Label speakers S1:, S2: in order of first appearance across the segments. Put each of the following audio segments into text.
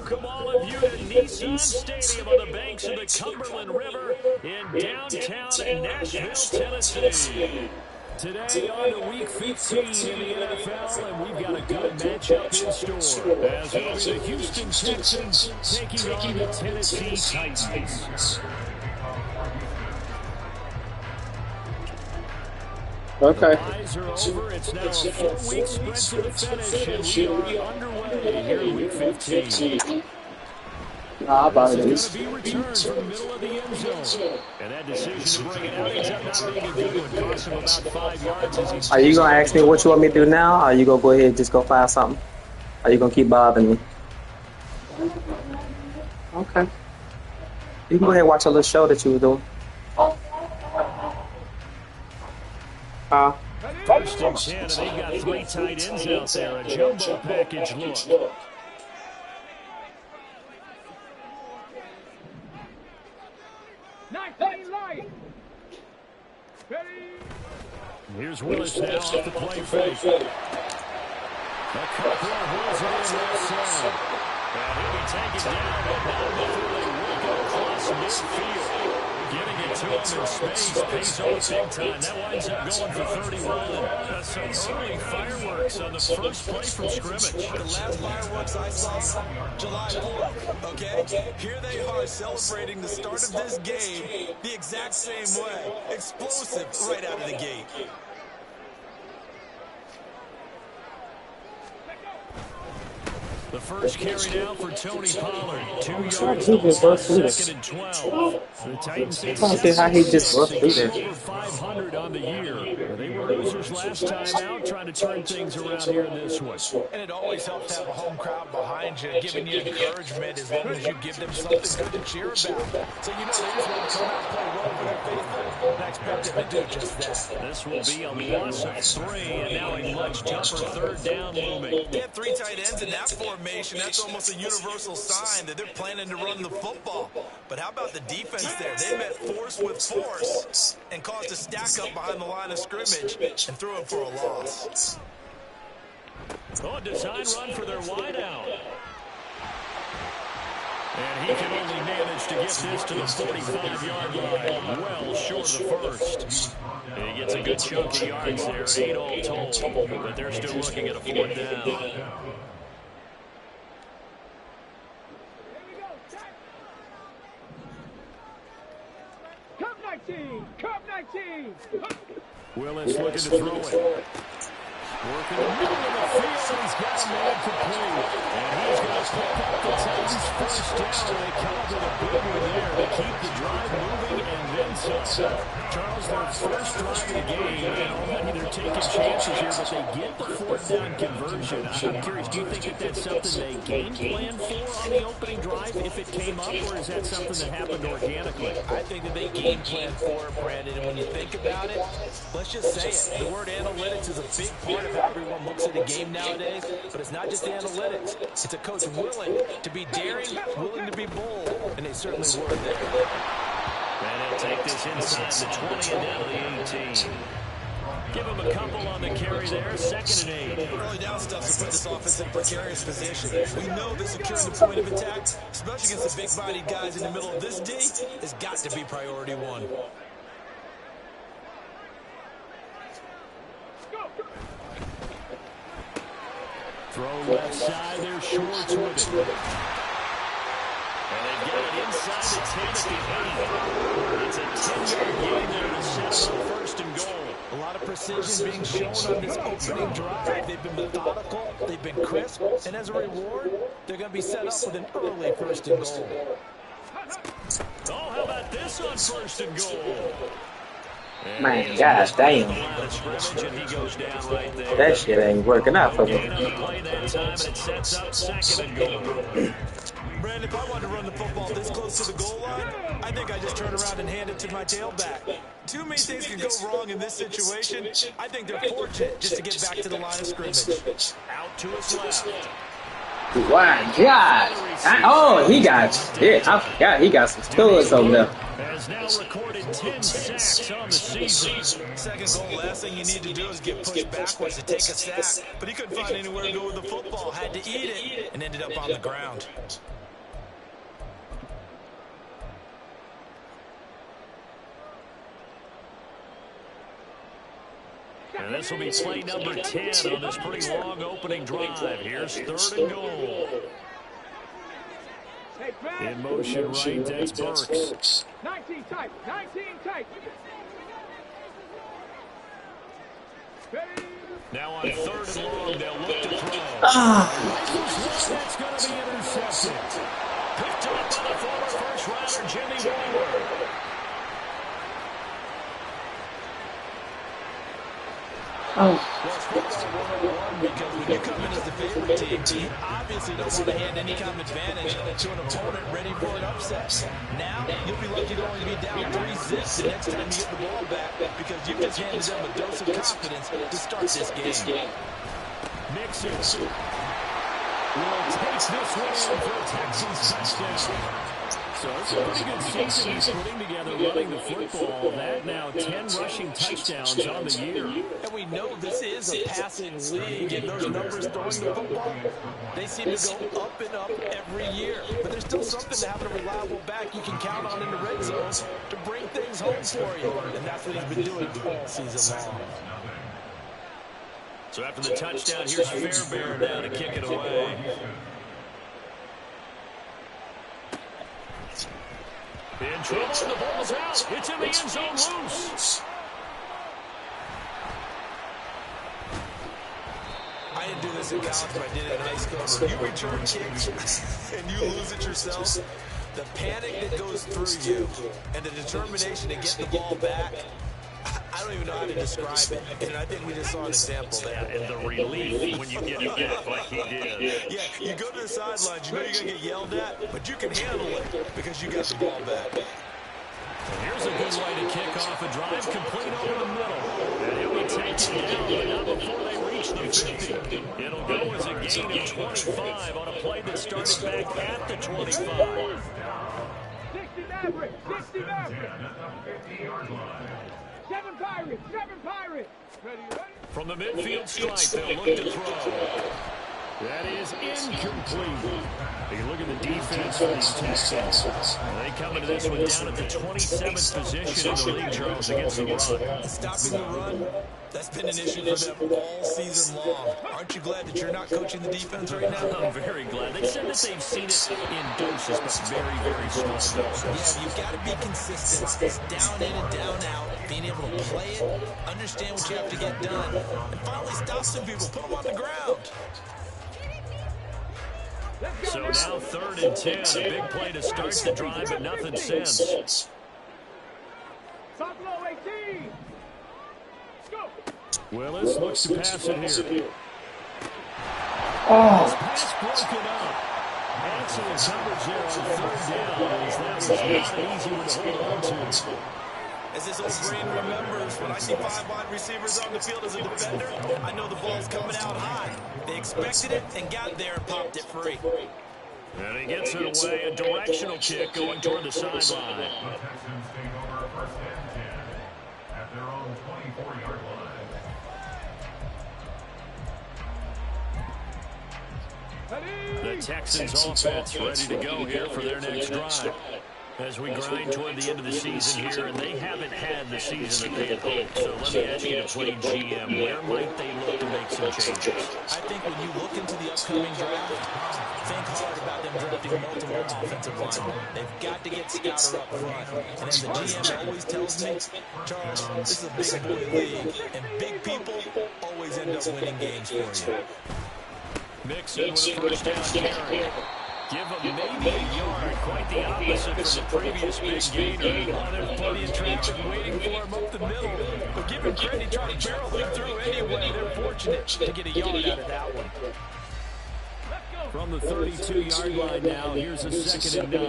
S1: welcome all of you to Nissan Stadium on the banks of the Cumberland River in downtown Nashville, Tennessee. Today on to Week 15 in the NFL, and we've got a good matchup in store, as it'll be the Houston Texans taking on the Tennessee Titans.
S2: Okay.
S1: The buys are over. It's now a 4-week sprint to the finish, and we are underway here in Week 15. This is going to be returned from the middle of the end zone. And that decision to bring it out ends up not being a good one. Cost him about 5 yards as he's...
S2: Are you going to ask me what you want me to do now? Or are you going to go ahead and just go find something? Or are you going to keep bothering me? Okay. You can go ahead and watch a little show that you were doing.
S1: First and 10, and they've got 3 tight ends out there. A jumbo package look. Here's Willis now off the play fake. A couple of holes in left side. And he'll be taken down, but not before they work it across midfield. Getting it to him in space, pays off big time. That winds up going for 31. Some early fireworks on the first play from scrimmage.
S3: The last fireworks I saw, July 4th, okay? Here they are celebrating the start of this game the exact same way. Explosive right out of the gate.
S1: The first carry now for Tony Pollard. 2 yards on second and 12. The Titans
S2: I don't see how he just rushed through there.
S1: over 500 on the year. They were losers last time out, trying to turn things around here in this one.
S3: And it always helps to have a home crowd behind you, giving you encouragement as long as you give them something good to cheer about. So you know they just want to come out and play well for their faithful. And I expect them to do just that.
S1: This will be a loss of 3, and now a clutch jumper, third down looming.
S3: They have 3 tight ends in that formation. That's almost a universal sign that they're planning to run the football. But how about the defense there? They met force with force and caused a stack up behind the line of scrimmage and threw it for a loss.
S1: Oh, design run for their wideout. And he can only manage to get this to the 45-yard line. Well short of the first. And he gets a good chunk of yards there. 8 all told. But they're still looking at a 4th down.
S4: Cup 19!
S1: Willis looking to throw it. Working the middle of the field. He's got a man complete. And he's going to pick up the Titans' first down. They come up with a big one there to keep the drive moving and then some. Charles, their first drive of the game. And already they're taking chances here, but they get the 4th down conversion. I'm curious, do you think that that's something they game plan for on the opening drive if it came up, or is that something that happened organically?
S3: I think that they game plan for it, Brandon. And when you think about it, let's just say it. The word analytics is a big part of how everyone looks at a game nowadays. But it's not just the analytics. It's a coach willing to be daring, willing to be bold. And they certainly were there.
S1: And they'll take this inside the 20 and down to the 18. Give him a couple on the carry there. 2nd and 8.
S3: Early down stuff to put this offense in precarious position. We know that securing the point of attack, especially against the big-bodied guys in the middle of this D, has got to be priority 1.
S1: Throw left side. They're shorts with it. And they've got it inside the 10 at the 8. It's a 10-yard gain there to set up 1st and goal.
S3: A lot of precision being shown on this opening drive. They've been methodical, they've been crisp, and as a reward, they're going to be set up with an early 1st and goal.
S1: Oh, how about this on 1st and goal?
S2: Man, god damn. That shit ain't working out for me.
S3: Brandon, if I wanted to run the football this close to the goal line, I think I just turn around and hand it to my tailback. Too many things can go wrong in this situation. I think they're fortunate just to get back to the line of scrimmage.
S1: Out to his left.
S2: Wow, God. Oh, he got shit. I forgot he got some studs over there.
S1: Has now recorded 10 sacks on the season.
S3: Second goal, last thing you need to do is get pushed backwards to take a sack. But he couldn't find anywhere to go with the football. Had to eat it and ended up on the ground.
S1: And this will be play number 10 on this pretty long opening drive. Here's 3rd and goal. In motion right, that's Burks.
S4: 19 tight, 19 tight.
S1: Now on 3rd and long, they'll look to throw. That's going to be intercepted. Picked up by the former first-rounder, Jimmy Ward.
S3: Because when you come in as the favorite team, you obviously don't want to hand any kind of advantage to an opponent ready for an upset. Now, you'll be lucky to only be down 3-0 the next time you get the ball back because you've just handed them a dose of confidence to start this game.
S1: Mixon will take this one for a Texans touchdown. So it's a pretty good season he's putting together running the football. That now 10 rushing touchdowns on the year.
S3: And we know this is a passing league, and those numbers throwing the football, they seem to go up and up every year. But there's still something to having a reliable back you can count on in the red zones to bring things home for you. And that's what he's been doing all season long.
S1: So after the touchdown, here's Fairbairn now to kick it away. In trouble, the ball's out. It's in the end zone loose.
S3: I didn't do this in college, but I did it in high school. When you return kicks and you lose it yourself, the panic that goes through you and the determination to get the ball back, I don't even know how to describe it. And I think we just saw an example there.
S1: And the relief when you get it back like he did.
S3: Yeah, you go to the sidelines, you know you're going to get yelled at, but you can handle it because you got the ball back.
S1: And here's a good way to kick off a drive complete over the middle. And he'll be taken down, but not before they reach the 50. It'll go as a gain of 25 on a play that started back at the 25.
S4: 60 Maverick, 60 Maverick. 7 Pirates, 7 Pirates. Ready?
S1: From the midfield stripe, they'll look to throw. That is incomplete. You look at the defense for these Texans. They come into this one down at the 27th position in the league, Charles, against the run.
S3: Stopping the run, that's been an issue for them all season long. Aren't you glad that you're not coaching the defense right now?
S1: I'm very glad. They said that they've seen it in doses, but very, very small doses.
S3: Yeah, you've got to be consistent. Down in and down out. Being able to play it, understand what you have to get done, and finally stop some people, put them on the ground.
S1: So now 3rd and 10, a big play to start the drive, but nothing since.
S4: Top low 18. Go.
S1: Willis looks to pass it here. Pass broken up. Excellent coverage there on 3rd down, as that was not an easy one to hold on to.
S3: As this old brain remembers, when I see 5 wide receivers on the field as a defender, I know the ball's coming out high. They expected it and got there and popped it free.
S1: And he gets it away, a directional kick going toward the sideline. The Texans offense ready to go here for their next drive. As we grind toward the end of the season here, and they haven't had the season that they had hoped. So let me ask you to play GM. Where might they look to make some changes?
S3: I think when you look into the upcoming draft, think hard about them drafting multiple offensive linemen. They've got to get Scouter up front. And as the GM always tells me, Charles, this is a big boy league, and big people always end up winning games for you.
S1: Mixon with a first down carry. Give him maybe a yard, quite the opposite from the previous big gainer. Oh, there's plenty of traffic waiting for him up the middle. But give him credit, he tried to barrel it through anyway. They're fortunate to get a yard out of that one. From the 32-yard line now, here's a 2nd and 9.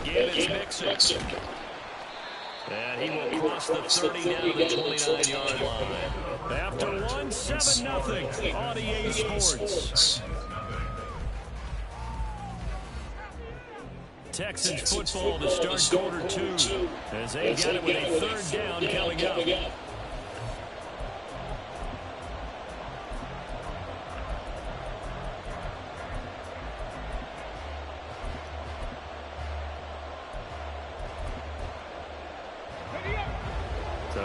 S1: Again, it's Mixon. And he will cross the 30 down to the 29-yard line. After one, 7-0 on EA Sports. Texans football to start quarter 2 as they got it with a 3rd down coming up.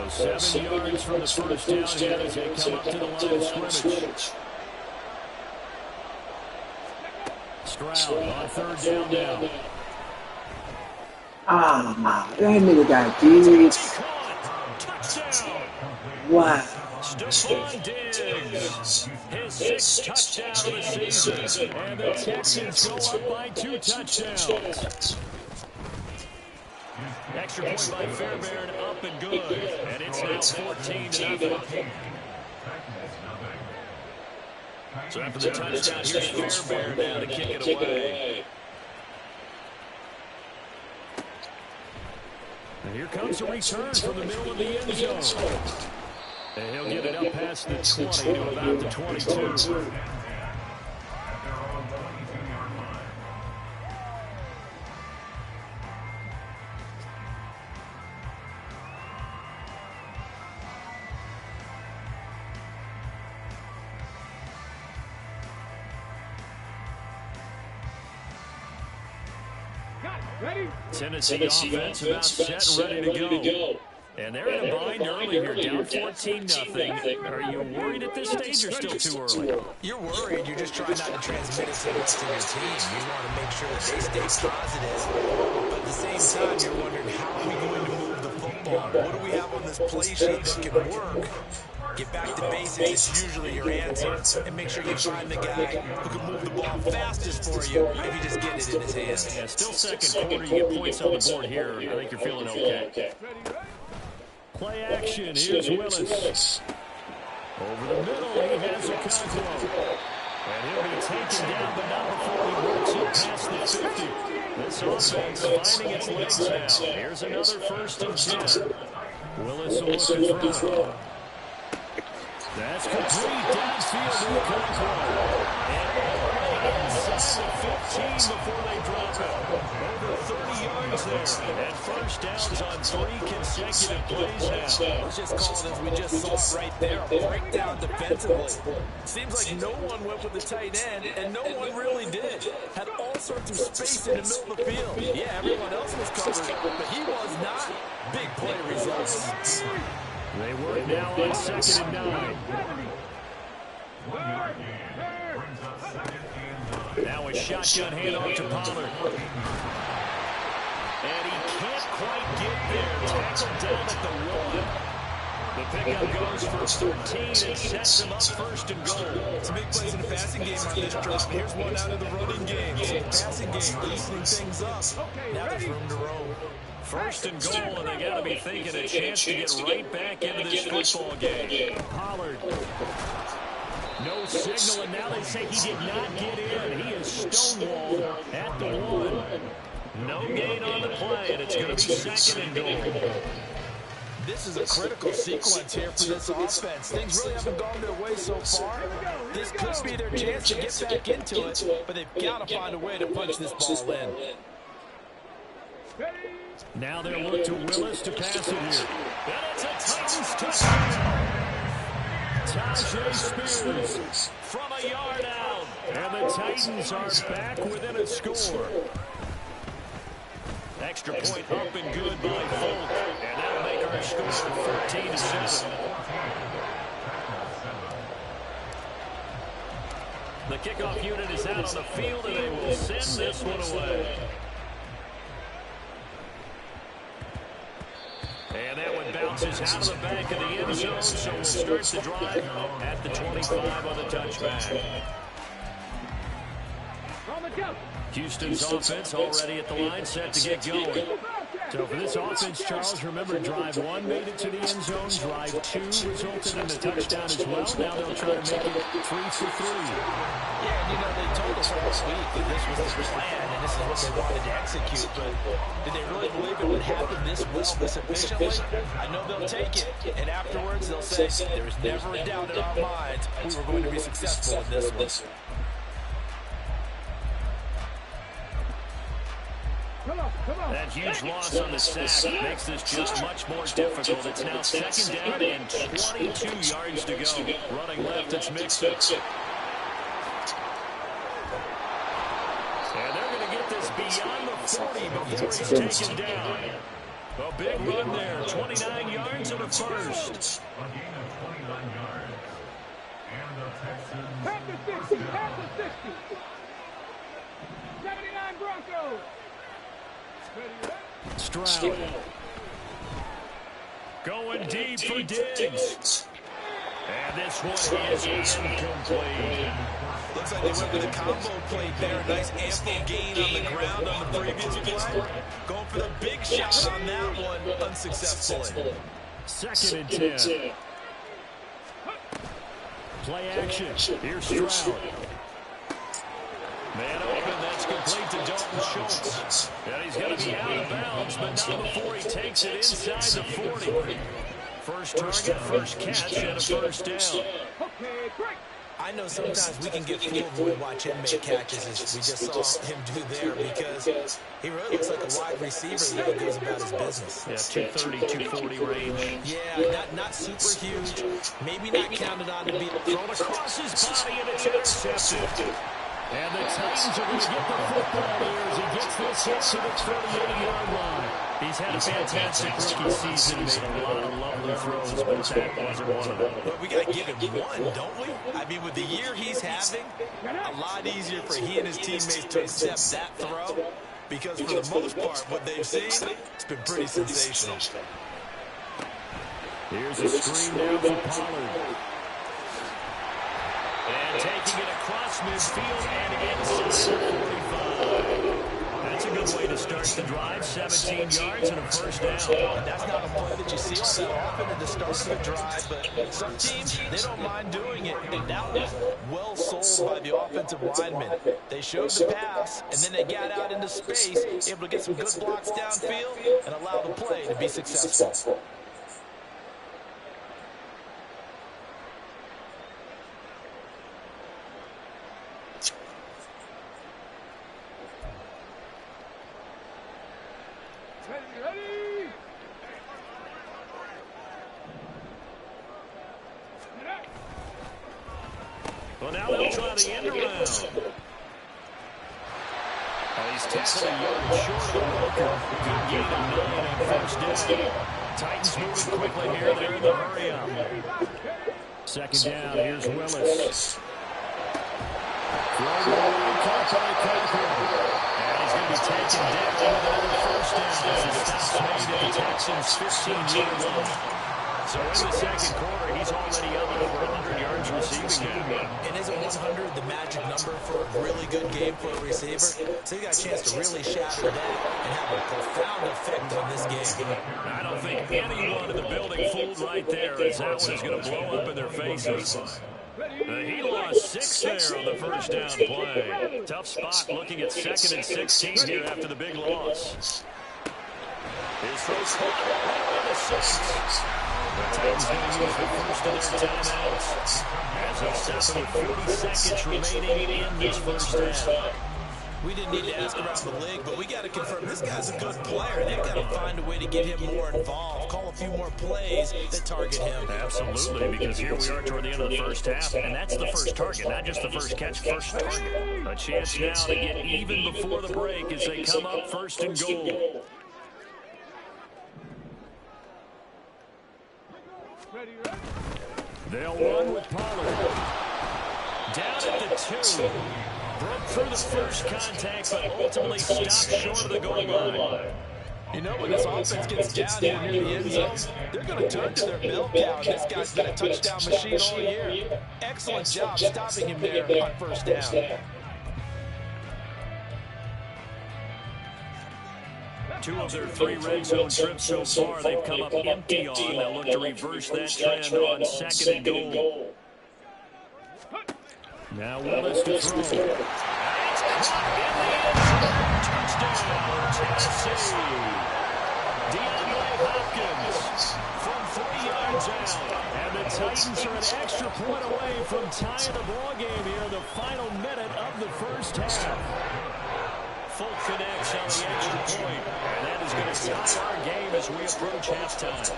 S1: So 7 yards from the first down here as they come up to the line of scrimmage. Stroud on 3rd down now.
S2: Ah, that nigga got deep.
S1: Touchdown.
S2: Wow.
S1: Stephon Diggs, his 6th touchdown of the season. And the Texans go up by 2 touchdowns. Extra point by Fairbairn, up and good. And it's now 14-0. So after the touchdown, here's Fairbairn now to kick it away. And here comes a return from the middle of the end zone. And he'll get it up past the 20 to about the 22. Tennessee offense about set, ready to go. And they're in a bind early here, down 14-0. Are you worried at this stage or still too early?
S3: You're worried. You're just trying not to transmit it to the rest of your team. You want to make sure that they stay positive. But at the same time, you're wondering, how are we going to move the football? What do we have on this play sheet that can work? Get back to basics is usually your answer. And make sure you find the guy who can move the ball fastest for you if you just get it in his hands.
S1: Yeah, still second quarter. You get points on the board here. I think you're feeling okay. Play action. Here's Willis. Over the middle, he has a Conquo. And he'll be taken down, but not before he works it past the 50. This offense finding its legs now. Here's another 1st and 10. Willis will look to throw. That's complete downfield to Conquo. And all the way inside the 15 before they drop it. Over 30 yards there. And 1st downs on 3 consecutive plays now.
S3: Let's just call it as we just saw it right there. A breakdown defensively. Seems like no one went with the tight end, and no one really did. Had all sorts of space in the middle of the field. Yeah, everyone else was covered, but he was not. Big play results.
S1: They work now on 2nd and 9. Now a shotgun handoff to Pollard. And he can't quite get there. Tackled down at the 1. The pickup goes for 13 and sets him up 1st and goal.
S3: Some big plays in the passing game on this drive. Here's one out of the running game. So the passing game loosening things up. Now there's room to roam.
S1: 1st and goal, and they got to be thinking a chance to get right back into this football game. Pollard. No signal, and now they say he did not get in. He is stonewalled at the 1. No gain on the play, and it's going to be 2nd and goal.
S3: This is a critical sequence here for this offense. Things really haven't gone their way so far. This could be their chance to get back into it, but they've got to find a way to punch this ball in.
S1: Now they'll look to Willis to pass it here. And it's a Titans touchdown. Tajay Spears from a yard out. And the Titans are back within a score. Extra point up and good by Folk. And that'll make our score 14-7. The kickoff unit is out on the field, and they will send this one away. And that one bounces out of the back of the end zone, so we'll start the drive at the 25 on the touchback. Houston's offense already at the line, set to get going. So for this offense, Charles, remember drive 1 made it to the end zone. Drive 2 resulted in a touchdown as well. Now they'll try to make it 3 for 3.
S3: Yeah, and they told us last week that this was the plan and this is what they wanted to execute. But did they really believe it would happen this well, this efficiently? I know they'll take it, and afterwards they'll say there was never a doubt in our minds we were going to be successful in this one.
S1: That huge loss on the sack makes this just much more difficult. It's now 2nd down and 22 yards to go. Running left, it's Mixon. And they're going to get this beyond the 40 before he's taken down. A big run there, 29 yards and a first.
S4: Pass the 60, pass the 60. 79 Broncos.
S1: Stroud. Going deep for Diggs. And this one is incomplete.
S3: Looks like they went with a combo plate there. Nice ample gain on the ground on the previous play. Going for the big shot on that one, unsuccessfully.
S1: 2nd and 10. Play action. Here's Stroud. Man open, that's complete to Dalton Schultz. And he's going to be out of bounds, but not before he takes it inside the 40. First target, first catch, and a first down.
S4: Okay, break.
S3: I know sometimes we can get fooled when we watch him make catches, as we just saw him do there, because he really looks like a wide receiver that goes about his business.
S1: Yeah, 230, 240 range.
S3: Yeah, not super huge. Maybe not counted on to be
S1: Thrown across his body, and it's intercepted. And the Titans are going to get the football here as he gets this hit to the 38-yard line. He's had a fantastic rookie season, made a lot of lovely throws, but that wasn't one of them.
S3: But we got to give him one, don't we? I mean, with the year he's having, a lot easier for he and his teammates to accept that throw, because for the most part, what they've seen, it's been pretty sensational.
S1: Here's a screen now for Pollard. And taking it across midfield and inside the 45. That's a good way to start the drive. 17 yards and a first down.
S3: And that's not a play that you see all that often at the start of a drive, but some teams, they don't mind doing it. And that was well sold by the offensive linemen. They showed the pass, and then they got out into space, able to get some good blocks downfield and allow the play to be successful.
S4: Ready?
S1: Well, now they'll try the end around. He's tackled a yard short of the marker. Good gain of 9 on first down. Titans moving quickly here. They're in the hurry up. 2nd down. Here's Willis. Throw to the right, caught by Cochran. And he's going to be taken down with another first down as the stop's made at the Texans' 15-yard line. So in the second quarter, he's already up at over 100 yards receiving now.
S3: And isn't 100 the magic number for a really good game for a receiver? So you got a chance to really shatter that and have a profound effect on this game.
S1: I don't think anyone in the building fooled right there, as that one is going to blow up in their faces. He lost 6 there on the first down play. Tough spot looking at 2nd and 16 here after the big loss. His first caught right by the 6. The Titans going to use the first of their timeouts as they'll stop with 40 seconds remaining in this first down.
S3: We didn't need to ask around the league, but we got to confirm this guy's a good player. They've got to find a way to get him more involved, call a few more plays that target him.
S1: Absolutely, because here we are toward the end of the first half, and that's the first target, not just the first catch, first target. A chance now to get even before the break as they come up 1st and goal. They'll run with Pollard. Down at the 2. Broke through the first contact, but ultimately stopped short of the goal line.
S3: You know, when this offense gets down here near the end zone, they're going to turn to their bell cow. This guy's been a touchdown machine all year. Excellent job stopping him there on first down.
S1: 2 of their 3 red zone trips so far, they've come up empty on. They'll look to reverse that trend on 2nd and goal. Now Willis to throw. It's caught in the end zone. Touchdown, Tennessee. DeAndre Hopkins from 3 yards out. And the Titans are an extra point away from tying the ball game here in the final minute of the first half. Full connects on the extra point. And that is going to tie our game as we approach halftime.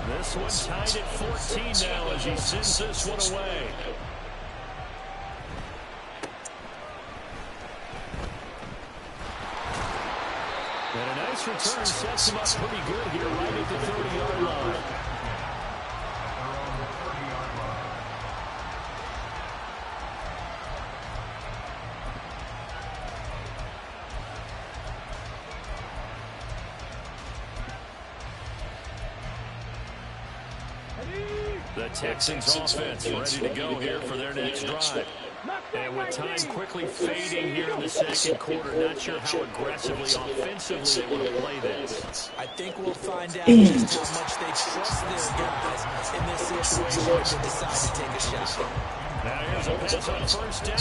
S1: This one tied at 14 now as he sends this one away. And a nice return sets him up pretty good here right at the 30-yard line. The Texans offense ready to go here for their next drive. And with time quickly fading here in the second quarter, not sure how aggressively, offensively they want to play this.
S3: I think we'll find out just how much they trust their guys in this situation if they decide to take a shot.
S1: Now here's a pass on first down.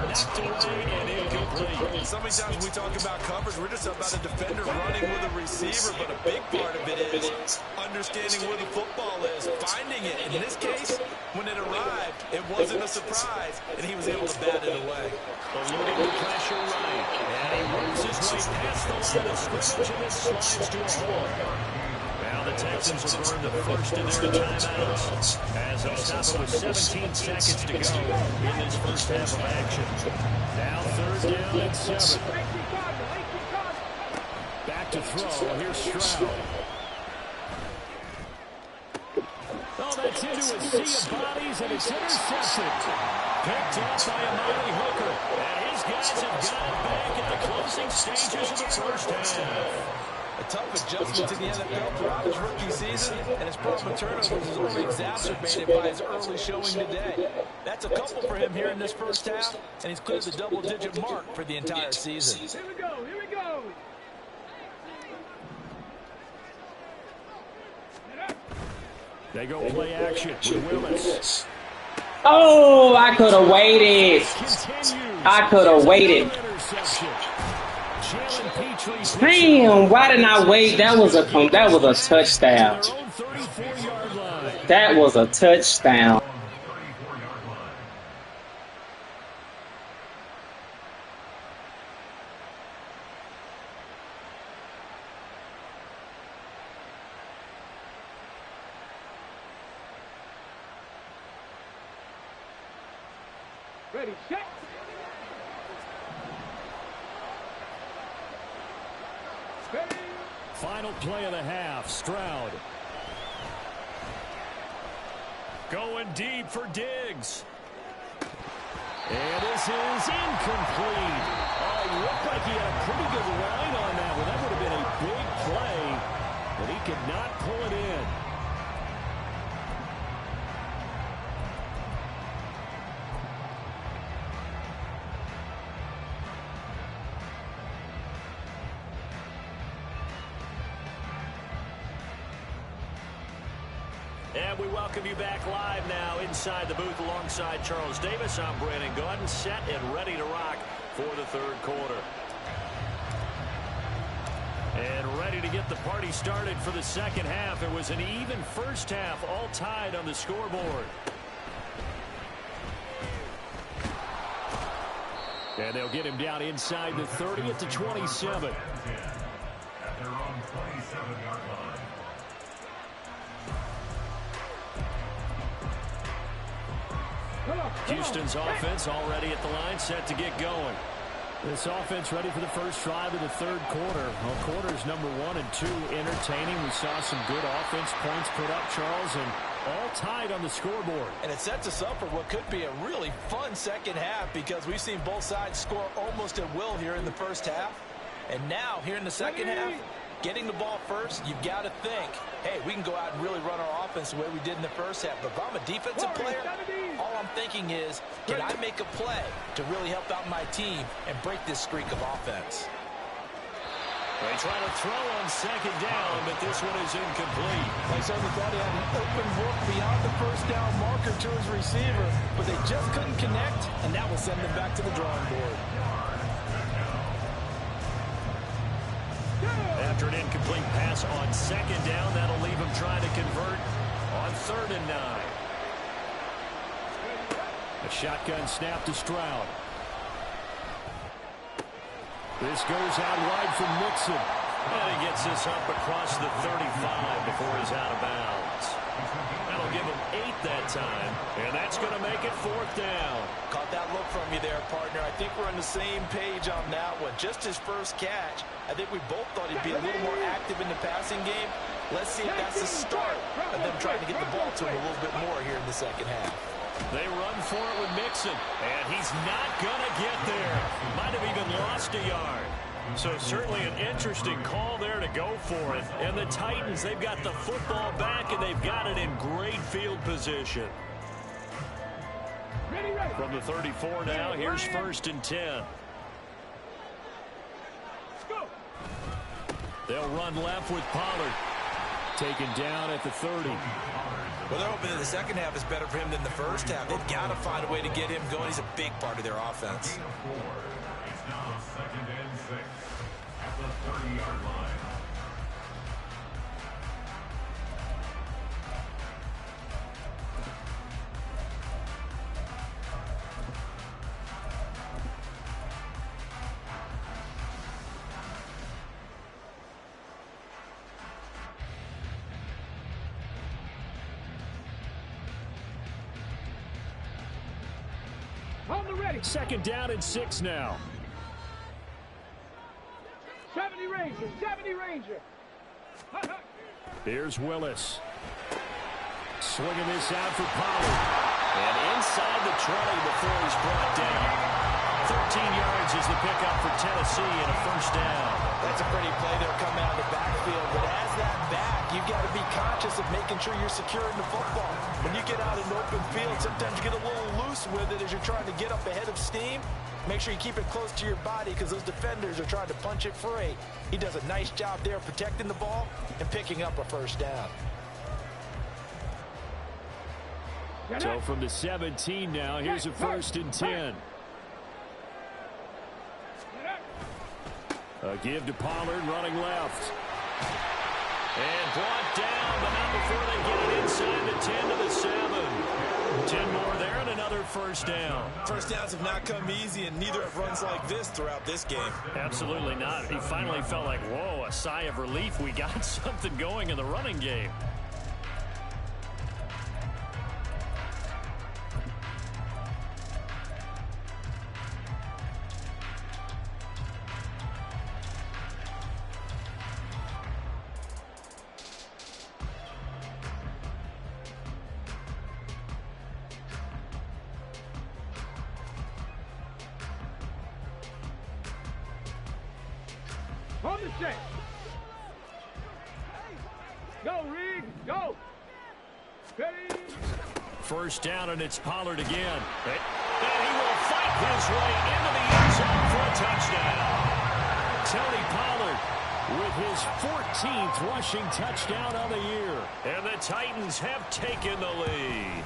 S1: It's knocked away and incomplete.
S3: So many times we talk about coverage, we're just about a defender running with a receiver, but a big part of it is understanding where the football is, finding it. In this case, when it arrived, it wasn't a surprise, and he was able to bat it away.
S1: Eluding the pressure right. And he works his way past the line of scrimmage and then slides to a hole. Now the Texans will burn the first of their timeouts as they'll stop it with 17 seconds to go in this first half of action. Now 3rd down and 7. Back to throw. Here's Stroud. Oh, that's into a sea of bodies, and it's intercepted. Picked off by Amari Hooker. And his guys have got it back at the closing stages of the first half.
S3: A tough adjustment to the NFL throughout his rookie season, and his problem with turnovers is only exacerbated by his early showing today. That's a couple for him here in this first half, and he's cleared the double-digit mark for the entire season.
S4: Here we go, here we go.
S1: They go play action with Willis.
S2: Oh, I could have waited. I could have waited. Damn, why didn't I wait? That was a touchdown. That was a touchdown.
S4: Ready, set.
S1: Final play of the half, Stroud. Going deep for Diggs. And this is incomplete. Oh, looked like he had a pretty good line on that one. That would have been a big play, but he could not pull it in. And we welcome you back live now inside the booth alongside Charles Davis. I'm Brandon Gaudin, set and ready to rock for the 3rd quarter. And ready to get the party started for the second half. It was an even first half, all tied on the scoreboard. And they'll get him down inside the 30 at the 27.
S4: At their own 27-yard line.
S1: Houston's offense already at the line, set to get going. This offense ready for the first drive of the 3rd quarter. Well, quarters number 1 and 2 entertaining. We saw some good offense points put up, Charles, and all tied on the scoreboard.
S3: And it sets us up for what could be a really fun second half because we've seen both sides score almost at will here in the first half. And now, here in the second half, getting the ball first, you've got to think, hey, we can go out and really run our offense the way we did in the first half. But if I'm a defensive player, all I'm thinking is, can I make a play to really help out my team and break this streak of offense?
S1: They try to throw on second down, but this one is incomplete.
S3: They certainly thought he had an open look beyond the first down marker to his receiver, but they just couldn't connect, and that will send them back to the drawing board.
S1: After an incomplete pass on second down, that'll leave him trying to convert on 3rd and 9. A shotgun snap to Stroud. This goes out wide from Mixon. And he gets this up across the 35 before he's out of bounds. That'll give him 8 that time, and that's going to make it 4th down.
S3: Caught that look from you there, partner. I think we're on the same page on that one. Just his first catch. I think we both thought he'd be a little more active in the passing game. Let's see if that's the start of them trying to get the ball to him a little bit more here in the second half.
S1: They run for it with Mixon, and he's not going to get there. Might have even lost a yard. So certainly an interesting call there to go for it. And the Titans, they've got the football back, and they've got it in great field position. From the 34 now, here's 1st and 10. They'll run left with Pollard. Taken down at the 30.
S3: Well, they're hoping that the second half is better for him than the first half. They've got to find a way to get him going. He's a big part of their offense.
S4: It's now 2nd and 6 at the 30-yard line.
S5: On the ready.
S1: 2nd down and 6 now.
S5: 70 Ranger, 70 Ranger.
S1: Here's Willis. Swinging this out for Pollard. And inside the 20 before he's brought down. 13 yards is the pickup for Tennessee and a 1st down.
S3: That's a pretty play there coming out of the backfield. But as that back, you've got to be conscious of making sure you're securing the football. When you get out in open field, sometimes you get a little loose with it as you're trying to get up ahead of steam. Make sure you keep it close to your body because those defenders are trying to punch it free. He does a nice job there protecting the ball and picking up a 1st down.
S1: So from the 17 now, here's a 1st and 10. A give to Pollard, running left. And brought down, but not before they get it inside the 10 to the 7. 10 more there and another 1st down.
S3: First downs have not come easy, and neither have runs like this throughout this game.
S1: Absolutely not. He finally felt like, whoa, a sigh of relief. We got something going in the running game.
S5: On the set. Go, Reed. Go. Ready.
S1: 1st down, and it's Pollard again. And he will fight his way into the end zone for a touchdown. Tony Pollard with his 14th rushing touchdown of the year. And the Titans have taken the lead.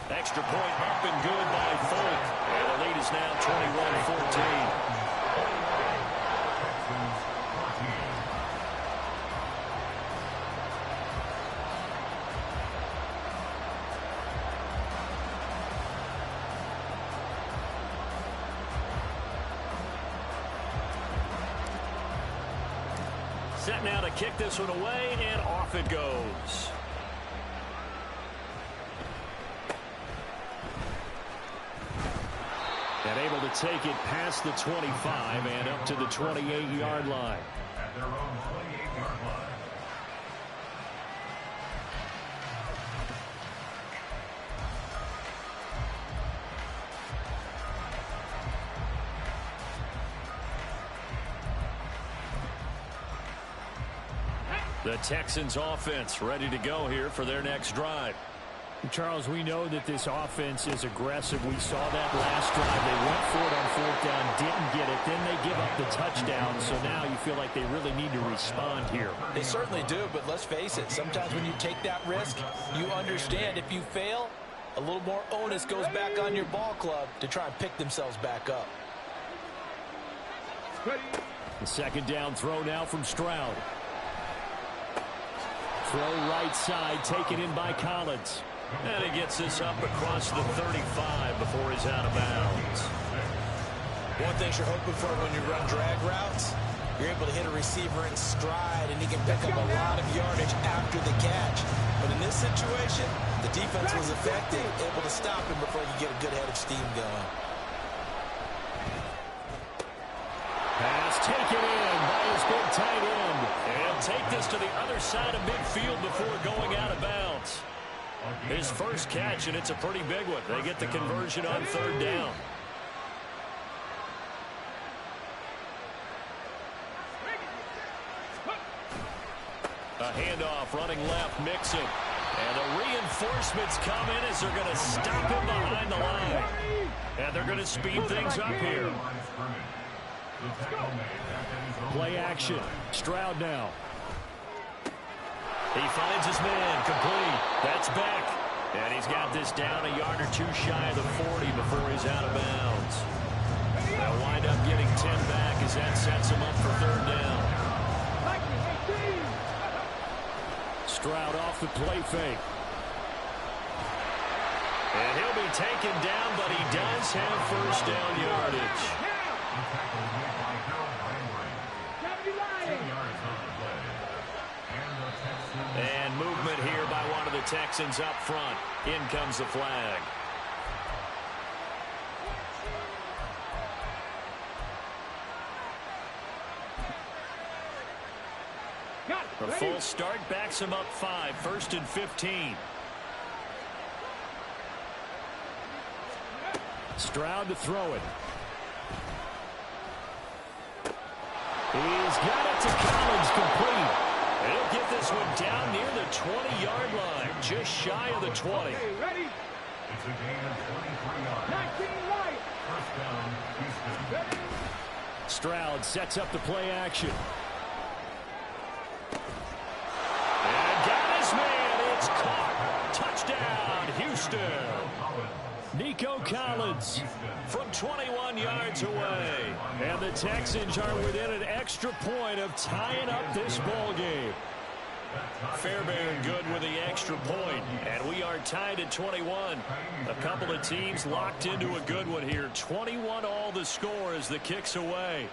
S1: Extra point up and good by Folk. And the lead is now 21-14. Set now to kick this one away, and off it goes. And able to take it past the 25 and up to the 28-yard line.
S4: At their own 28-yard line.
S1: The Texans offense ready to go here for their next drive.
S6: Charles, we know that this offense is aggressive. We saw that last drive. They went for it on 4th down, didn't get it. Then they give up the touchdown. So now you feel like they really need to respond here.
S3: They certainly do, but let's face it. Sometimes when you take that risk, you understand if you fail, a little more onus goes back on your ball club to try and pick themselves back up.
S1: The 2nd down throw now from Stroud. Throw right side, taken in by Collins. And he gets this up across the 35 before he's out of bounds.
S3: One thing you're hoping for when you run drag routes, you're able to hit a receiver in stride, and he can pick up a lot of yardage after the catch. But in this situation, the defense was effective, able to stop him before he could get a good head of steam going.
S1: Pass taken in by his big tight end. And take this to the other side of midfield before going out of bounds. His first catch, and it's a pretty big one. They get the conversion on 3rd down. A handoff running left, Mixon. And the reinforcements come in as they're going to stop him behind the line. And they're going to speed things up here. Play action. Stroud now. He finds his man, complete. That's back. And he's got this down a yard or 2 shy of the 40 before he's out of bounds. They'll wind up getting 10 back as that sets him up for 3rd down. Stroud off the play fake. And he'll be taken down, but he does have 1st down yardage. And movement here by one of the Texans up front. In comes the flag. A full start backs him up 5. 1st and 15. Stroud to throw it. He's got it to Collins, complete. He'll get this one down near the 20-yard line, just shy of the 20.
S4: It's a gain of 23 yards.
S5: 19 right.
S4: 1st down, Houston.
S1: Stroud sets up the play action. And got his man. It's caught. Touchdown, Houston. Nico Collins from 21 yards away. And the Texans are within an extra point of tying up this ball game. Fairbairn good with the extra point. And we are tied at 21. A couple of teams locked into a good one here. 21 all the score as the kick's away.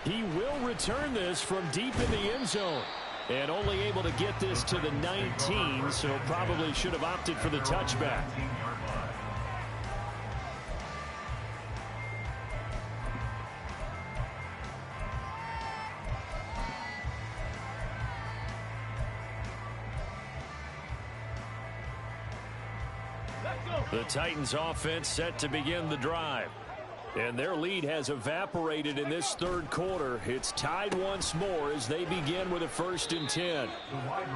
S1: He will return this from deep in the end zone. And only able to get this to the 19, so probably should have opted for the touchback. The Titans offense set to begin the drive. And their lead has evaporated in this 3rd quarter. It's tied once more as they begin with a 1st and 10.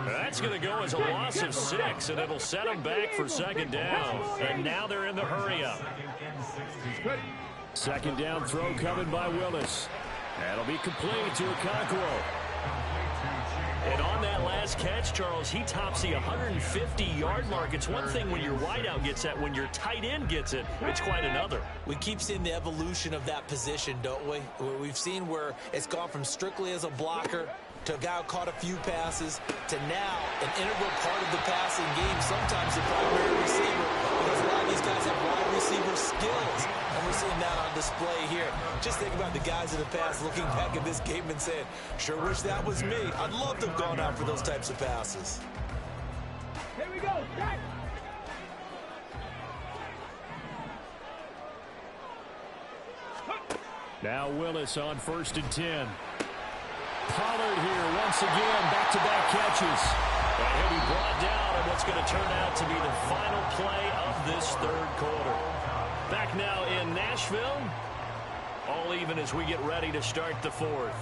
S1: That's going to go as a loss of 6, and it'll set them back for 2nd down. And now they're in the hurry-up. 2nd down throw coming by Willis. That'll be complete to Okonkwo. And on that last catch, Charles, he tops the 150-yard mark. It's one thing when your wideout gets that. When your tight end gets it, it's quite another.
S3: We keep seeing the evolution of that position, don't we? We've seen where it's gone from strictly as a blocker to a guy who caught a few passes to now an integral part of the passing game, sometimes the primary receiver, because a lot of these guys have wide receiver skills. And we're seeing that on display here. Just think about the guys in the past looking back at this game and saying, sure wish that was me. I'd love to have gone out for those types of passes.
S5: Here we go. Back.
S1: Now Willis on 1st and 10. Pollard here once again, back-to-back catches. And he'll be brought down in what's going to turn out to be the final play of this 3rd quarter. Back now in Nashville, all even as we get ready to start the 4th.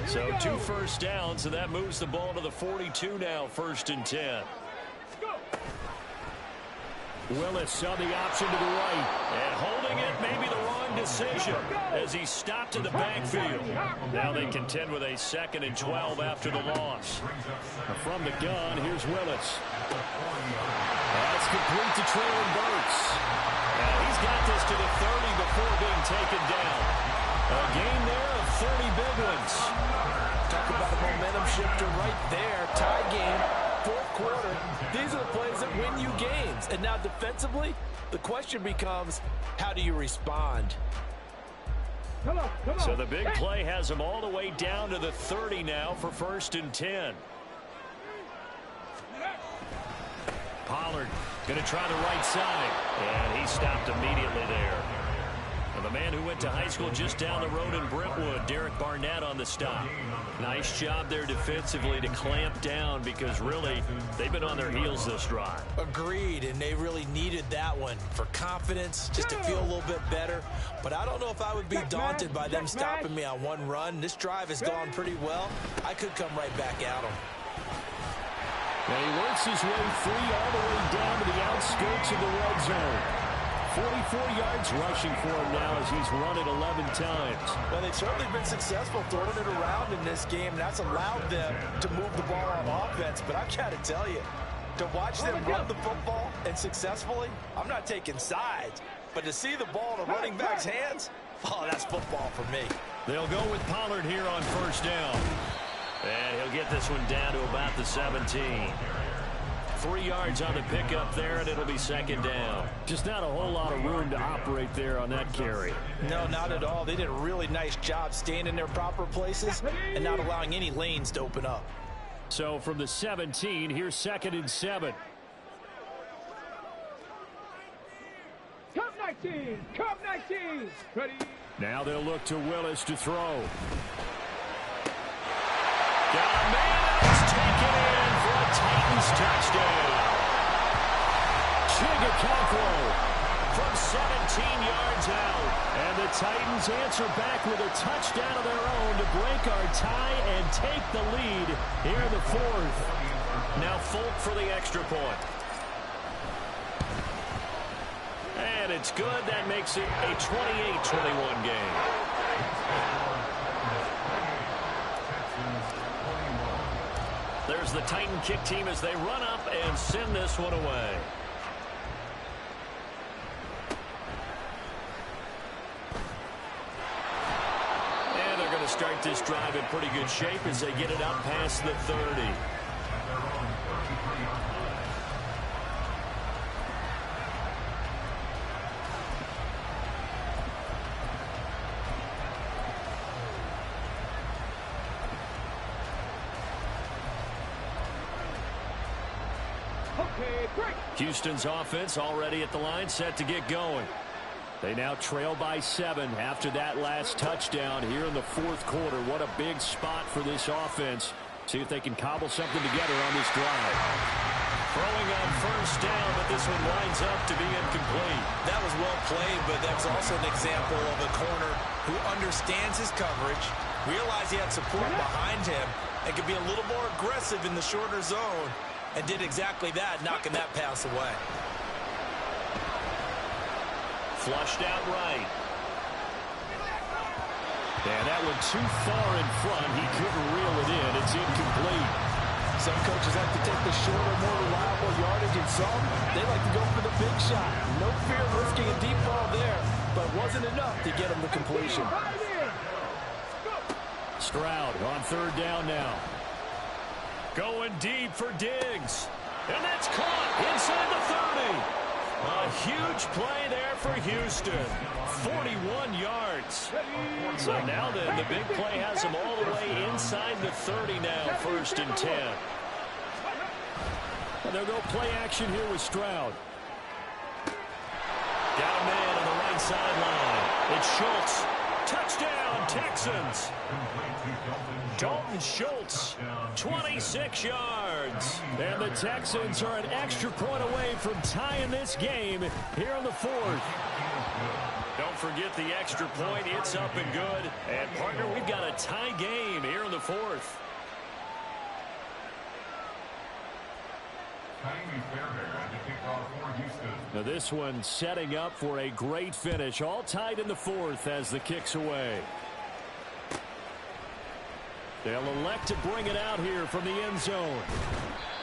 S6: So 2 first downs, and that moves the ball to the 42 now, 1st and 10. Willis on the option to the right. And holding it, maybe the wrong decision as he stopped in the backfield. Now they contend with a 2nd and 12 after the loss. From the gun, here's Willis. That's complete to Traylon Burks. And he's got this to the 30 before being taken down. A gain there of 30 big ones.
S3: Talk about a momentum shifter right there. Tie game, 4th quarter. These are the plays that win you games. And now defensively, the question becomes, how do you respond?
S5: Come on.
S6: So the big play has him all the way down to the 30 now for 1st and 10. Pollard going to try the right side. And he stopped immediately there. And the man who went to high school just down the road in Brentwood, Derek Barnett on the stop. Nice job there defensively to clamp down because really they've been on their heels this drive.
S3: Agreed, and they really needed that one for confidence, just to feel a little bit better. But I don't know if I would be daunted by them stopping me on one run. This drive has gone pretty well. I could come right back at them.
S6: And he works his way free all the way down to the outskirts of the red zone. 44 yards rushing for him now as he's run it 11 times.
S3: Well, they've certainly been successful throwing it around in this game, and that's allowed them to move the ball on offense. But I've got to tell you, to watch them run the football and successfully, I'm not taking sides. But to see the ball in a running back's hands, oh, that's football for me.
S6: They'll go with Pollard here on 1st down. And he'll get this one down to about the 17. 3 yards on the pickup there, and it'll be 2nd down. Just not a whole lot of room to operate there on that carry.
S3: No, not at all. They did a really nice job staying in their proper places and not allowing any lanes to open up.
S6: So from the 17, here's 2nd and 7.
S5: Come 19. Come 19. Ready.
S6: Now they'll look to Willis to throw. Got a man, it's taken in for a Titans touchdown. Chigakokwo from 17 yards out. And the Titans answer back with a touchdown of their own to break our tie and take the lead here in the 4th. Now Folk for the extra point. And it's good. That makes it a 28-21 game. There's the Titan kick team as they run up and send this one away. And they're going to start this drive in pretty good shape as they get it up past the 30. Houston's offense already at the line, set to get going. They now trail by 7 after that last touchdown here in the 4th quarter. What a big spot for this offense. See if they can cobble something together on this drive. Throwing on 1st down, but this one winds up to be incomplete.
S3: That was well played, but that's also an example of a corner who understands his coverage, realized he had support behind him, and could be a little more aggressive in the shorter zone, and did exactly that, knocking that pass away.
S6: Flushed out right. And that one too far in front. He couldn't reel it in. It's incomplete.
S3: Some coaches like to take the shorter, more reliable yardage, and some, they like to go for the big shot. No fear of risking a deep ball there, but it wasn't enough to get him the completion.
S6: Stroud on 3rd down now. Going deep for Diggs. And that's caught inside the 30. A huge play there for Houston. 41 yards. So now then, the big play has them all the way inside the 30 now, 1st and 10. And they'll go play action here with Stroud. Got a man on the right sideline. It's Schultz. Touchdown, Texans. Dalton Schultz, 26 yards. yards. And the Texans are an extra point away from tying this game here in the fourth. Don't forget the extra point. It's up and good. And, partner, we've got a tie game here in the fourth. Now this one setting up for a great finish. All tied in the fourth as the kick's away. They'll elect to bring it out here from the end zone.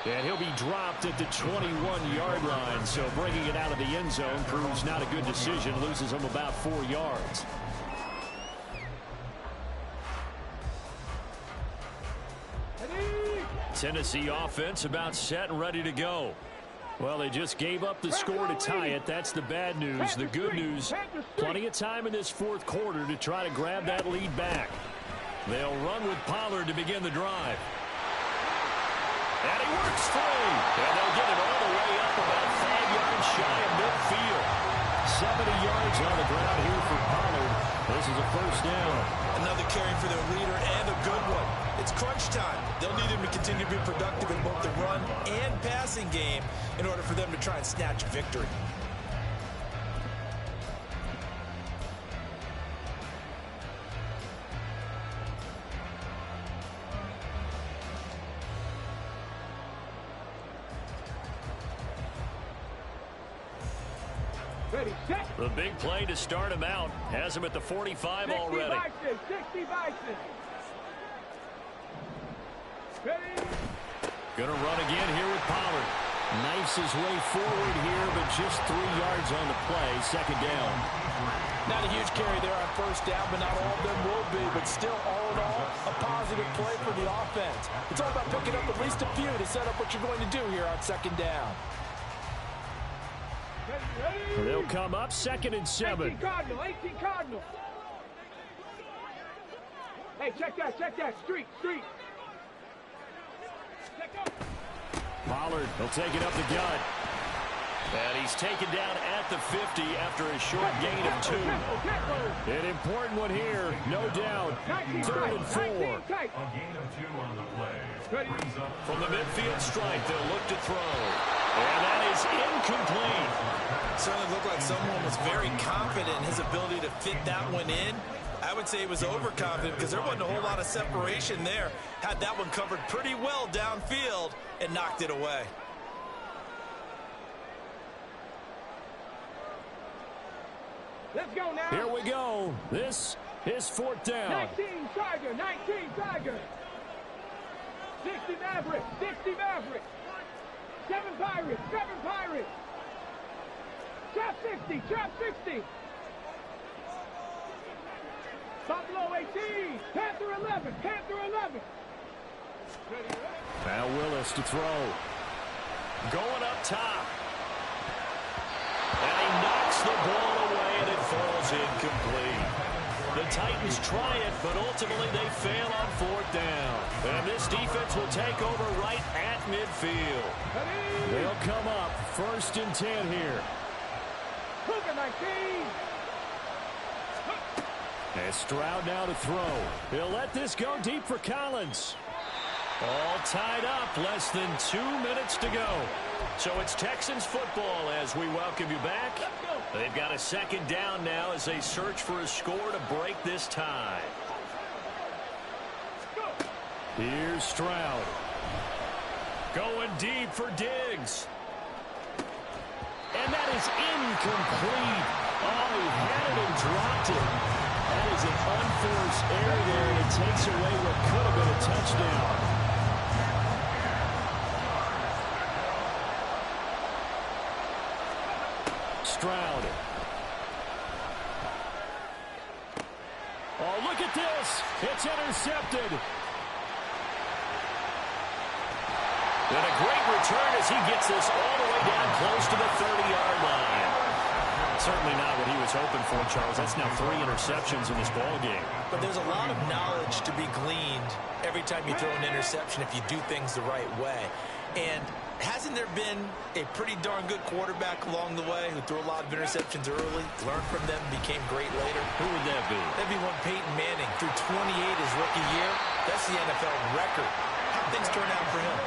S6: And he'll be dropped at the 21-yard line. So bringing it out of the end zone proves not a good decision. Loses him about 4 yards. Tennessee offense about set and ready to go. Well, they just gave up the score to tie it. That's the bad news. The good news, plenty of time in this fourth quarter to try to grab that lead back. They'll run with Pollard to begin the drive. And he works free. And they'll get it all the way up about 5 yards shy of midfield. 70 yards on the ground here for Pollard. This is a first down.
S3: Another carry for their leader and a good one. It's crunch time. They'll need him to continue to be productive in both the run and passing game in order for them to try and snatch a victory.
S5: Ready, set.
S6: The big play to start him out. Has him at the 45 already.
S5: 60 Bison. Ready.
S6: Gonna run again here with Pollard. Knifes his way forward here, but just 3 yards on the play. Second down.
S3: Not a huge carry there on first down, but not all of them will be. But still, all in all, a positive play for the offense. It's all about picking up at least a few to set up what you're going to do here on second down.
S5: Ready.
S6: They'll come up 2nd and 7.
S5: 18 Cardinal, 18 Cardinal. Hey, check that. Street. Check up.
S6: Pollard, he'll take it up the gut. And he's taken down at the 50 after a short gain of 2. An important one here, no doubt. 3rd and 4.
S4: A gain of 2 on the play.
S6: From the midfield stripe, they'll look to throw. And that is incomplete.
S3: Certainly looked like someone was very confident in his ability to fit that one in. I would say he was overconfident because there wasn't a whole lot of separation there. Had that one covered pretty well downfield and knocked it away.
S5: Let's go now.
S6: Here we go. This is 4th down.
S5: 19 Tiger. 60 Maverick. 7 Pirates. Trap 60. Buffalo 18. Panther 11.
S6: Now Willis to throw. Going up top. And he knocks the ball away, and it falls incomplete. The Titans try it, but ultimately they fail on 4th down. And this defense will take over right at midfield. They'll come up 1st and 10 here.
S5: Cougar 19.
S6: And Stroud now to throw. He'll let this go deep for Collins. All tied up, less than 2 minutes to go. So it's Texans football as we welcome you back. They've got a 2nd down now as they search for a score to break this tie. Here's Stroud. Going deep for Diggs. And that is incomplete. Oh, he had it and dropped it. That is an unforced error there, and it takes away what could have been a touchdown. Stroud. Oh, look at this. It's intercepted. And a great return as he gets this all the way down close to the 30-yard line. Certainly not what he was hoping for, Charles. That's now 3 interceptions in this ballgame.
S3: But there's a lot of knowledge to be gleaned every time you throw an interception if you do things the right way. And hasn't there been a pretty darn good quarterback along the way who threw a lot of interceptions early, learned from them, became great later?
S6: Who would that be?
S3: That'd be one Peyton Manning. Through 28 his rookie year, that's the NFL record. How'd things turn out for him?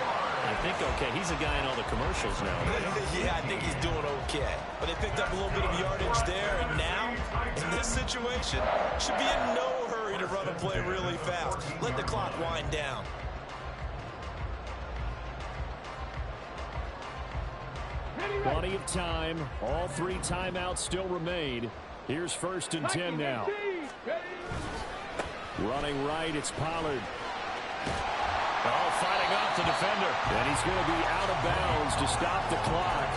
S6: I think okay. He's a guy in all the commercials now.
S3: Yeah, I think he's doing okay. But they picked up a little bit of yardage there, and now, in this situation, should be in no hurry to run a play really fast. Let the clock wind down.
S6: Plenty of time. All 3 timeouts still remain. Here's 1st and 10 now. Running right, it's Pollard. Oh, fighting off the defender. And he's going to be out of bounds to stop the clock.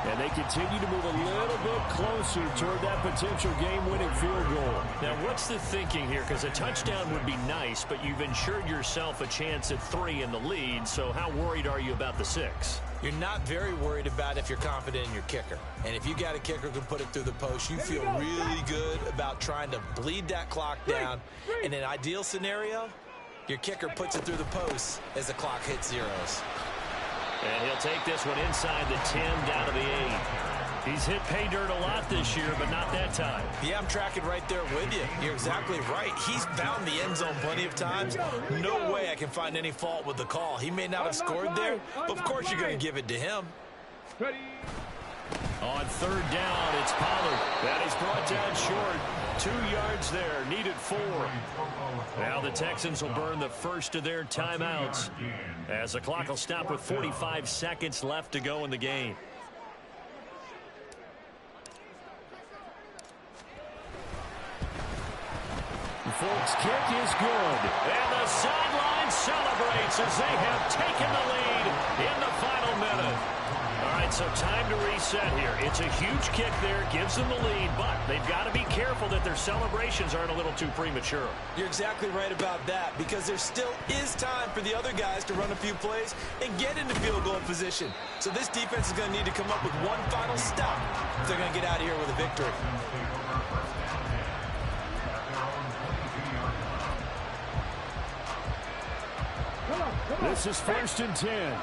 S6: And they continue to move a little bit closer toward that potential game-winning field goal. Now, what's the thinking here? Because a touchdown would be nice, but you've ensured yourself a chance at 3 in the lead. So how worried are you about the 6?
S3: You're not very worried about if you're confident in your kicker. And if you got a kicker who can put it through the post, you feel really good about trying to bleed that clock down. In an ideal scenario, your kicker puts it through the post as the clock hits zeros.
S6: And he'll take this one inside the 10, down to the 8. He's hit pay dirt a lot this year, but not that time.
S3: Yeah, I'm tracking right there with you. You're exactly right. He's found the end zone plenty of times. No way I can find any fault with the call. He may not have scored there, but of course you're going to give it to him.
S6: On 3rd down, it's Pollard. That is brought down short. 2 yards there, needed 4. Now the Texans will burn the first of their timeouts as the clock will stop with 45 seconds left to go in the game. Folks, kick is good. And the sideline celebrates as they have taken the lead in the final minute. All right, so time to reset here. It's a huge kick there, gives them the lead, but they've got to be careful that their celebrations aren't a little too premature.
S3: You're exactly right about that, because there still is time for the other guys to run a few plays and get into field goal position. So this defense is going to need to come up with one final stop if they're going to get out of here with a victory.
S6: This is 1st and 10.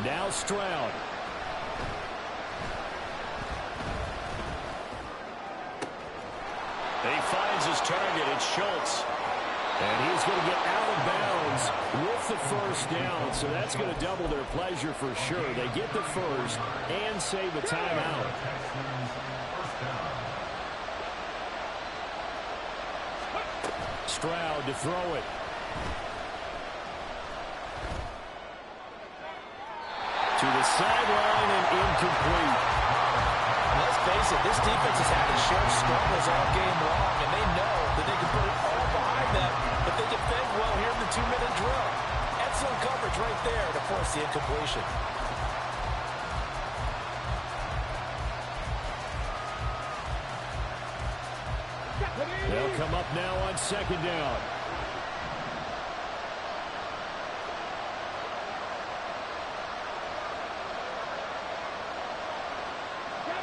S6: Now Stroud. He finds his target. It's Schultz. And he's going to get out of bounds with the 1st down. So that's going to double their pleasure for sure. They get the 1st and save a timeout. Stroud to throw it. To the sideline and incomplete.
S3: Let's face it, this defense has had its share of struggles all game long, and they know that they can put it all behind them if they defend well here in the 2-minute drill. Excellent coverage right there to force the incompletion.
S6: They'll come up now on 2nd down.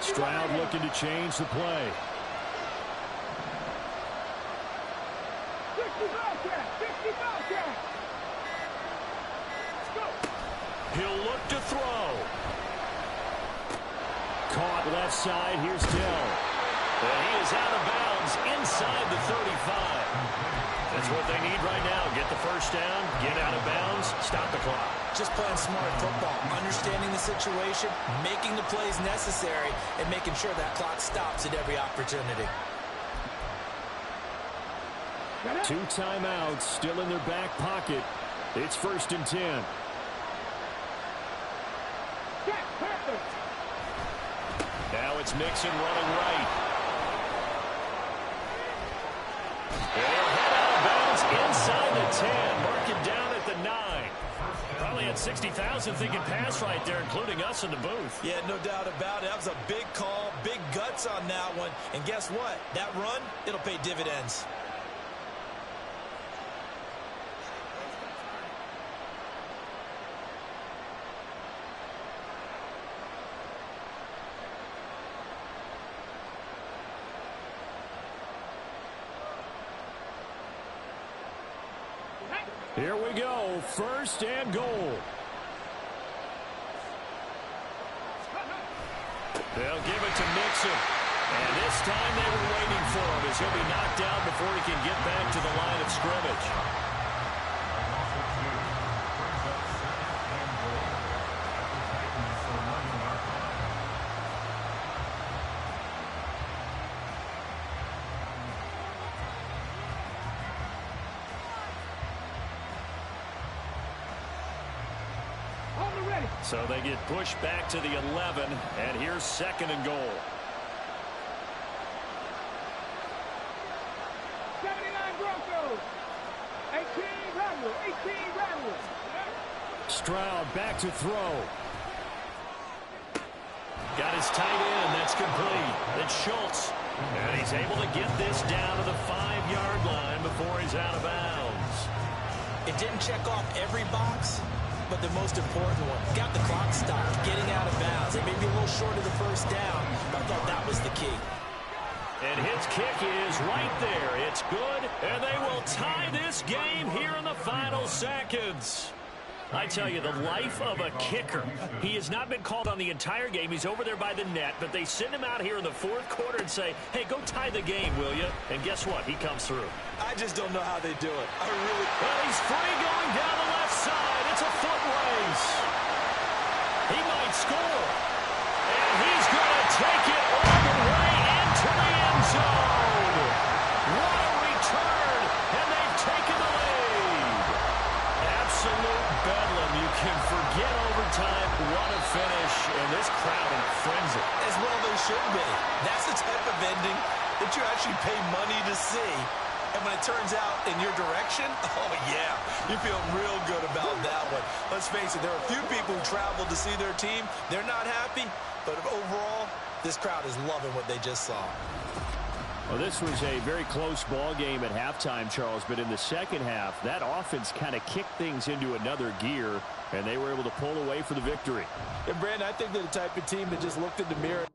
S6: Stroud looking to change the play.
S5: 60 Bellcat.
S6: He'll look to throw. Caught left side. Here's Dell. And he is out of bounds inside the 35. That's what they need right now. Get the 1st down, get out of bounds, stop the clock.
S3: Just playing smart football, understanding the situation, making the plays necessary, and making sure that clock stops at every opportunity.
S6: 2 timeouts still in their back pocket. It's 1st and 10. Now it's Mixon running right. And he'll head out of bounds inside the 10. Mark it down at the 9. Probably had 60,000 thinking pass right there, including us in the booth.
S3: Yeah, no doubt about it. That was a big call, big guts on that one. And guess what? That run, it'll pay dividends.
S6: Here we go, 1st and goal. They'll give it to Mixon. And this time they were waiting for him as he'll be knocked down before he can get back to the line of scrimmage. So they get pushed back to the 11, and here's 2nd and goal.
S5: 79 Broncos. 18 Rebels. 18 Rebels.
S6: Stroud back to throw. Got his tight end. That's complete. It's Schultz. And he's able to get this down to the 5-yard line before he's out of bounds.
S3: It didn't check off every box, but the most important one, got the clock stopped, getting out of bounds. It may be a little short of the first down, but I thought that was the key.
S6: And his kick is right there. It's good, and they will tie this game here in the final seconds. I tell you, the life of a kicker. He has not been called on the entire game. He's over there by the net, but they send him out here in the 4th quarter and say, hey, go tie the game, will you? And guess what? He comes through.
S3: I just don't know how they do it.
S6: Well, he's free going down the left side. It's a foot race. He might score. And he's going to take it all the way into the end zone. What a return. And they've taken the lead. Absolute bedlam. You can forget overtime. What a finish. And this crowd in a frenzy.
S3: As well they should be. That's the type of ending that you actually pay money to see. And when it turns out in your direction, oh, yeah, you feel real good about that one. Let's face it, there are a few people who travel to see their team. They're not happy, but overall, this crowd is loving what they just saw.
S6: Well, this was a very close ball game at halftime, Charles, but in the second half, that offense kind of kicked things into another gear, and they were able to pull away for the victory.
S3: And, Brandon, I think they're the type of team that just looked in the mirror